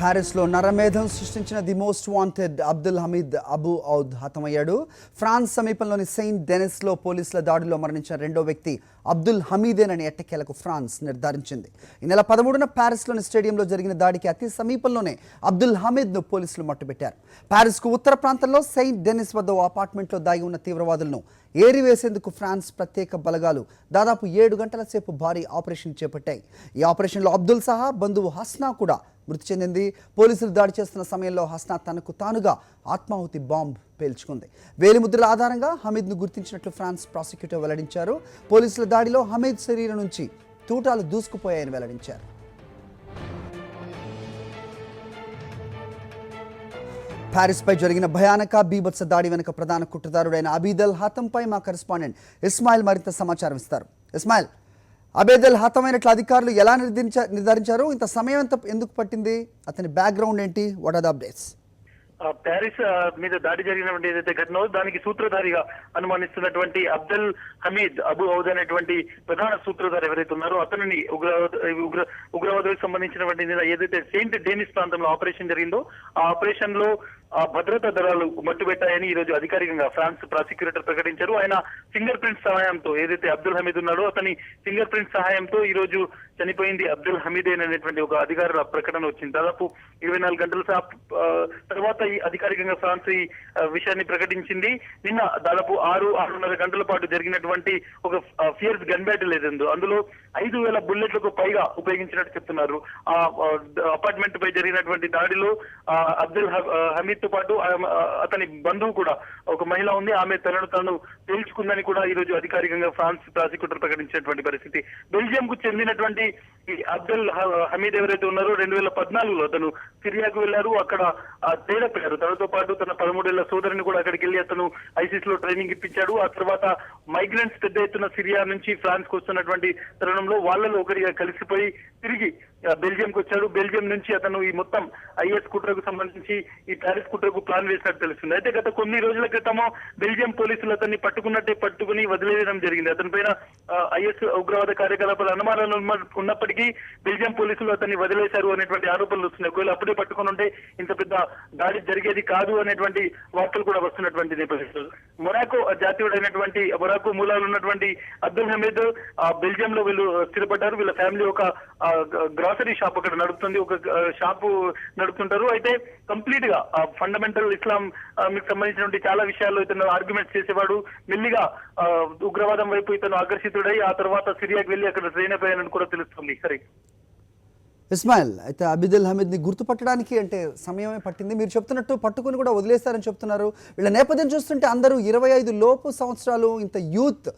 ప్యారిస్లో నరమేధం సృష్టించిన the most wanted Abdul Hamid Abu Aoud హతమయ్యాడు. ఫ్రాన్స్ సమీపంలోని సెయింట్ డెనిస్లో పోలీసుల దాడిలో మరణించిన రెండో వ్యక్తి అబ్దుల్ హమీదేనని ఎట్టకేలకు ఫ్రాన్స్ నిర్ధారించింది. ఈ నెల 13న ప్యారిస్లోని స్టేడియంలో జరిగిన దాడికి అతి సమీపంలోనే అబ్దుల్ హమీద్ను పోలీసులు మట్టుబెట్టారు. ప్యారిస్కు ఉత్తర ప్రాంతంలో సెయింట్ డెనిస్ వద్ద ఓ అపార్ట్మెంట్లో దాగి ఉన్న తీవ్రవాదులను ఏరివేసేందుకు ఫ్రాన్స్ ప్రత్యేక బలగాలు దాదాపు 7 గంటల సేపు భారీ ఆపరేషన్ చేపట్టాయి. ఈ ఆపరేషన్లో అబ్దుల్ సహా బంధువు హస్నా కూడా మృతి చెందింది. పోలీసులు దాడి చేస్తున్న సమయంలో హస్నా తనకు తానుగా ఆత్మాహుతి బాంబ్ పేల్చుకుంది. వేలిముద్రల ఆధారంగా హమీద్ను గుర్తించినట్లు ఫ్రాన్స్ ప్రాసిక్యూటర్ వెల్లడించారు. పోలీసుల దాడిలో హమీద్ శరీరం నుంచి తూటాలు దూసుకుపోయాయని వెల్లడించారు. ప్యారిస్పై జరిగిన భయానక బీభత్స దాడి వెనుక ప్రధాన కుట్రదారుడైన అబీదల్ హతంపై మా కరెస్పాండెంట్ ఇస్మాయిల్ మరింత సమాచారం ఇస్తారు. ఇస్మాయిల్, అబీదల్ హతమైనట్లు అధికారులు ఎలా నిర్ధారించారు? ఇంత సమయం ఎందుకు పట్టింది? అతని బ్యాక్గ్రౌండ్ ఏంటి? What are the updates? Paris మీద దాడి జరిగినటువంటి ఏదైతే ఘటన దానికి సూత్రధారిగా అనుమానిస్తున్నటువంటి అబ్దుల్ హమీద్ అబు ఔద్ అనేటువంటి ప్రధాన సూత్రధారి ఎవరైతే ఉన్నారో అతనిని ఉగ్రవాదులకు సంబంధించినటువంటి ఏదైతే సెయింట్ డెనిస్ ప్రాంతంలో ఆపరేషన్ జరిగిందో ఆ ఆపరేషన్ లో భద్రతా దళాలు మట్టుబెట్టాయని ఈ రోజు అధికారికంగా ఫ్రాన్స్ ప్రాసిక్యూటర్ ప్రకటించారు. ఆయన ఫింగర్ ప్రింట్ సహాయంతో ఏదైతే అబ్దుల్ హమీద్ ఉన్నాడో అతని ఫింగర్ ప్రింట్ సహాయంతో ఈ రోజు చనిపోయింది అబ్దుల్ హమీదేన్ అనేటువంటి ఒక అధికారుల ప్రకటన వచ్చింది. దాదాపు 24 గంటల తర్వాత ఈ అధికారికంగా ఫ్రాన్స్ ఈ విషయాన్ని ప్రకటించింది. నిన్న దాదాపు 6-6.5 గంటల పాటు జరిగినటువంటి ఒక ఫియర్స్ గన్ బ్యాటిల్ ఏదో అందులో 5,000 బుల్లెట్లకు పైగా ఉపయోగించినట్టు చెప్తున్నారు. ఆ అపార్ట్మెంట్ పై జరిగినటువంటి దాడిలో అబ్దుల్ హమీద్ తో పాటు అతని బంధువు కూడా ఒక మహిళ ఉంది, ఆమె తనను తాను తేల్చుకుందని కూడా ఈ రోజు అధికారికంగా ఫ్రాన్స్ ప్రాసిక్యూటర్ ప్రకటించినటువంటి పరిస్థితి. బెల్జియం కు చెందినటువంటి ఈ అబ్దుల్ హమీద్ ఎవరైతే ఉన్నారో 2014లో అతను సిరియాకు వెళ్లారు. అక్కడ ట్రైనప్ అయ్యారు. తనతో పాటు తన 13 ఏళ్ల సోదరిని కూడా అక్కడికి వెళ్లి అతను ఐసిస్ లో ట్రైనింగ్ ఇప్పించాడు. ఆ తర్వాత మైగ్రెంట్స్ పెద్ద ఎత్తున సిరియా నుంచి ఫ్రాన్స్ కు వస్తున్నటువంటి తరుణంలో వాళ్ళలో ఒకరిగా కలిసిపోయి తిరిగి బెల్జియం కు వచ్చాడు. బెల్జియం నుంచి అతను ఈ మొత్తం ఐఎస్ కుట్రకు సంబంధించి ఈ ప్యారిస్ కుట్రకు ప్లాన్ వేసినట్టు తెలుస్తుంది. అయితే గత కొన్ని రోజుల క్రితమో బెల్జియం పోలీసులు అతన్ని పట్టుకుని వదిలేయడం జరిగింది. అతని పైన ఐఎస్ ఉగ్రవాద కార్యకలాపాల అనుమానాలు ఉన్నప్పటికీ బెల్జియం పోలీసులు అతన్ని వదిలేశారు అనేటువంటి ఆరోపణలు వస్తున్నాయి. ఒకవేళ అప్పుడే పట్టుకుని ఉంటే ఇంత పెద్ద దాడి జరిగేది కాదు అనేటువంటి వార్తలు కూడా వస్తున్నటువంటి నేపథ్యంలో మొరాకో జాతీయుడైనటువంటి మొరాకో మూలాలు ఉన్నటువంటి అబ్దుల్ హమీద్ బెల్జియం లో వీళ్ళు స్థిరపడ్డారు. వీళ్ళ ఫ్యామిలీ ఒక గ్రాసరీ షాప్ అక్కడ నడుపుతుంది, ఒక షాపు నడుపుతుంటారు. అయితే కంప్లీట్ గా ఫండమెంటల్ ఇస్లాం మీకు సంబంధించినటువంటి చాలా విషయాల్లో ఇతను ఆర్గ్యుమెంట్స్ చేసేవాడు. మెల్లిగా ఉగ్రవాదం వైపు ఇతను ఆకర్షితుడై ఆ తర్వాత సిరియాకి వెళ్లి అక్కడ ట్రైన్ అయిపోయానని కూడా తెలుస్తుంది. సరే ఇస్మాయిల్, అయితే అబీదల్ హమీద్ని గుర్తుపట్టడానికి అంటే సమయమే పట్టింది. మీరు చెప్తున్నట్టు పట్టుకుని కూడా వదిలేస్తారని చెప్తున్నారు. వీళ్ళ నేపథ్యం చూస్తుంటే అందరూ 25 లోపు సంవత్సరాలు, ఇంత యూత్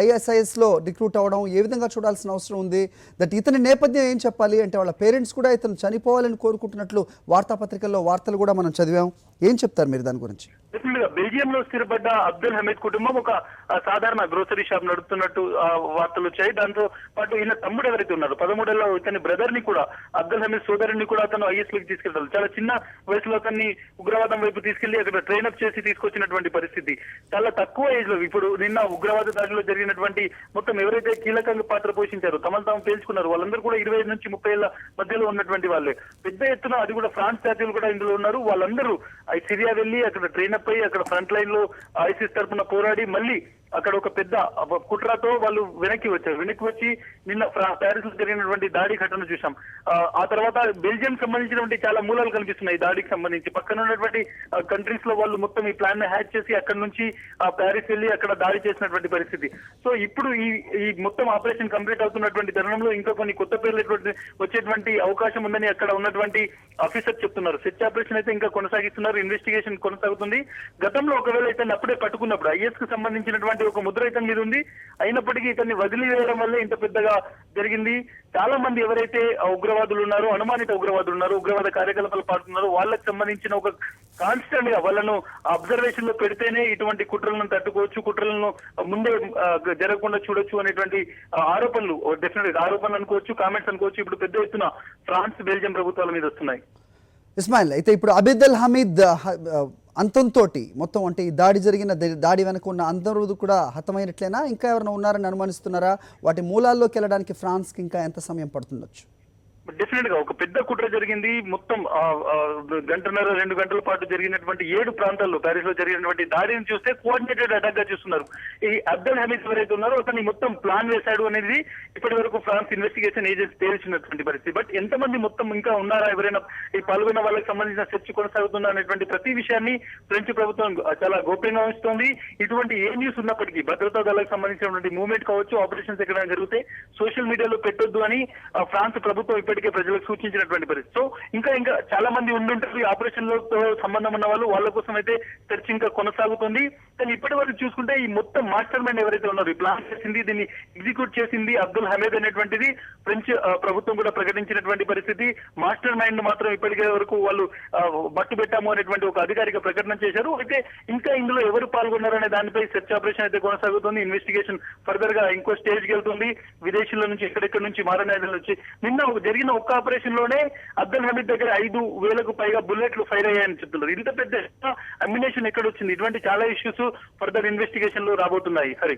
ఐఎస్ఐఎస్లో రిక్రూట్ అవ్వడం ఏ విధంగా చూడాల్సిన అవసరం ఉంది? దట్ ఇతని నేపథ్యం ఏం చెప్పాలి అంటే వాళ్ళ పేరెంట్స్ కూడా ఇతను చనిపోవాలని కోరుకుంటున్నట్లు వార్తాపత్రికల్లో వార్తలు కూడా మనం చదివాం. ఏం చెప్తారు మీరు దాని గురించి? బెల్జియంలో స్థిరపడ్డ అబ్దుల్ హమీద్ కుటుంబం ఒక సాధారణ గ్రోసరీ షాప్ నడుపుతున్నట్టు వార్తలు వచ్చాయి. దాంతో పాటు ఈయన తమ్ముడు ఎవరైతే ఉన్నారు 13 ఏళ్ల ఇతని బ్రదర్ ని కూడా అబ్దుల్ హమీద్ సోదరుని కూడా అతను ఐఎస్ లోకి తీసుకెళ్తారు. చాలా చిన్న వయసులో అతన్ని ఉగ్రవాదం వైపు తీసుకెళ్లి అక్కడ ట్రైనప్ చేసి తీసుకొచ్చినటువంటి పరిస్థితి. చాలా తక్కువ ఏజ్ లో ఇప్పుడు నిన్న ఉగ్రవాద దాడిలో జరిగినటువంటి మొత్తం ఎవరైతే కీలకంగా పాత్ర పోషించారో తమను తాము పేల్చుకున్నారు వాళ్ళందరూ కూడా 25 నుంచి 30 ఏళ్ల మధ్యలో ఉన్నటువంటి వాళ్ళే. పెద్ద ఎత్తున అది కూడా ఫ్రాన్స్ జాతీయులు కూడా ఇందులో ఉన్నారు. వాళ్ళందరూ సిరియా వెళ్లి అక్కడ ట్రైనప్ అయ్యి అక్కడ ఫ్రంట్ లైన్ లో ఐసిస్ తరఫున పోరాడి మళ్ళీ అక్కడ ఒక పెద్ద కుట్రతో వాళ్ళు వెనక్కి వచ్చి నిన్న ప్యారిస్ లో జరిగినటువంటి దాడి ఘటన చూసాం. ఆ తర్వాత బెల్జియం సంబంధించినటువంటి చాలా మూలాలు కనిపిస్తున్నాయి దాడికి సంబంధించి. పక్కన ఉన్నటువంటి కంట్రీస్ లో వాళ్ళు మొత్తం ఈ ప్లాన్ ని హ్యాక్ చేసి అక్కడ నుంచి ప్యారిస్ వెళ్లి అక్కడ దాడి చేసినటువంటి పరిస్థితి. సో ఇప్పుడు ఈ మొత్తం ఆపరేషన్ కంప్లీట్ అవుతున్నటువంటి తరుణంలో ఇంకా కొన్ని కొత్త పేర్లు వచ్చేటువంటి అవకాశం ఉందని అక్కడ ఉన్నటువంటి ఆఫీసర్ చెప్తున్నారు. సెర్చ్ ఆపరేషన్ అయితే ఇంకా కొనసాగిస్తున్నారు, ఇన్వెస్టిగేషన్ కొనసాగుతుంది. గతంలో ఒకవేళ ఇతన్ని అప్పుడే పట్టుకున్నప్పుడు ఐఎస్ కు సంబంధించినటువంటి ఒక ముద్ర ఇతని మీద ఉంది. అయినప్పటికీ ఇతన్ని వదిలివేయడం వల్ల ఇంత పెద్దగా జరిగింది. చాలా మంది ఎవరైతే ఉగ్రవాదులు ఉన్నారో, అనుమానిత ఉగ్రవాదులు ఉన్నారో, ఉగ్రవాద కార్యకలాపాలు పాడుతున్నారో వాళ్ళకి సంబంధించిన ఒక కాన్స్టెంట్ గా వాళ్ళను అబ్జర్వేషన్ లో పెడితేనే ఇటువంటి కుట్రలను తట్టుకోవచ్చు, కుట్రలను ముందే జరగకుండా చూడొచ్చు అనేటువంటి ఆరోపణలు, డెఫినెట్ ఆరోపణలు అనుకోవచ్చు, కామెంట్స్ అనుకోవచ్చు, ఇప్పుడు పెద్ద ఎత్తున ఫ్రాన్స్ బెల్జియం ప్రభుత్వాల మీద వస్తున్నాయి. ఇస్మాయిల్, అయితే ఇప్పుడు అబీదల్ హమీద్ అంతంతో మొత్తం అంటే ఈ దాడి జరిగిన దాడి వెనక ఉన్న అందరూ కూడా హతమైనట్లేనా? ఇంకా ఎవరైనా ఉన్నారని అనుమానిస్తున్నారా? వాటి మూలాల్లోకి వెళ్ళడానికి ఫ్రాన్స్కి ఇంకా ఎంత సమయం పడుతుండొచ్చు? డెఫినెట్ గా ఒక పెద్ద కుట్ర జరిగింది. మొత్తం గంటన్నర 2 గంటల పాటు జరిగినటువంటి 7 ప్రాంతాల్లో ప్యారిస్ లో జరిగినటువంటి దాడిని చూస్తే కోఆర్డినేటెడ్ అటాక్ గా చూస్తున్నారు. ఈ అబ్దుల్ హమీద్ ఎవరైతే ఉన్నారో అతన్ని మొత్తం ప్లాన్ వేశాడు అనేది ఇప్పటి వరకు ఫ్రాన్స్ ఇన్వెస్టిగేషన్ ఏజెన్సీ తేల్చినటువంటి పరిస్థితి. బట్ ఎంతమంది మొత్తం ఇంకా ఉన్నారా, ఎవరైనా ఈ పాల్గొన్న వాళ్ళకి సంబంధించిన సెర్చ్ కొనసాగుతుందా అనేటువంటి ప్రతి విషయాన్ని ఫ్రెంచ్ ప్రభుత్వం చాలా గోప్యంగా ఉంచుతోంది. ఇటువంటి ఏ న్యూస్ ఉన్నప్పటికీ భద్రతా దళాలకు సంబంధించినటువంటి మూవ్మెంట్ కావచ్చు, ఆపరేషన్స్ ఎక్కడైనా జరిగితే సోషల్ మీడియాలో పెట్టొద్దు అని ఫ్రాన్స్ ప్రభుత్వం ఇప్పటికే ప్రజలకు సూచించినటువంటి పరిస్థితి. సో ఇంకా చాలా మంది ఉండుంటారు ఈ ఆపరేషన్ లతో సంబంధం ఉన్న వాళ్ళు, వాళ్ళ కోసం అయితే సెర్చ్ ఇంకా కొనసాగుతుంది. కానీ ఇప్పటి వరకు చూసుకుంటే ఈ మొత్తం మాస్టర్ మైండ్ ఎవరైతే ఉన్నారో, ఈ ప్లాన్ చేసింది, దీన్ని ఎగ్జిక్యూట్ చేసింది అబ్దుల్ హమీద్ అనేటువంటిది ఫ్రెంచ్ ప్రభుత్వం కూడా ప్రకటించినటువంటి పరిస్థితి. మాస్టర్ మైండ్ మాత్రం ఇప్పటికే వరకు వాళ్ళు మట్టు పెట్టాము అనేటువంటి ఒక అధికారిక ప్రకటన చేశారు. అయితే ఇంకా ఇందులో ఎవరు పాల్గొన్నారనే దానిపై సెర్చ్ ఆపరేషన్ అయితే కొనసాగుతుంది. ఇన్వెస్టిగేషన్ ఫర్దర్ గా ఇంకో స్టేజ్ కి వెళ్తుంది. విదేశీల నుంచి ఎక్కడెక్కడి నుంచి మారణాయుధాల నుంచి నిన్న జరిగిన ఒక్క ఆపరేషన్ లోనే అబ్దుల్ హమీద్ దగ్గర 5,000కు పైగా బుల్లెట్లు ఫైర్ అయ్యాయని చెప్తున్నారు. ఇంత పెద్ద అమ్యునేషన్ ఎక్కడ వచ్చింది? ఇటువంటి చాలా ఇష్యూస్ ఫర్దర్ ఇన్వెస్టిగేషన్ లో రాబోతున్నాయి. హరి.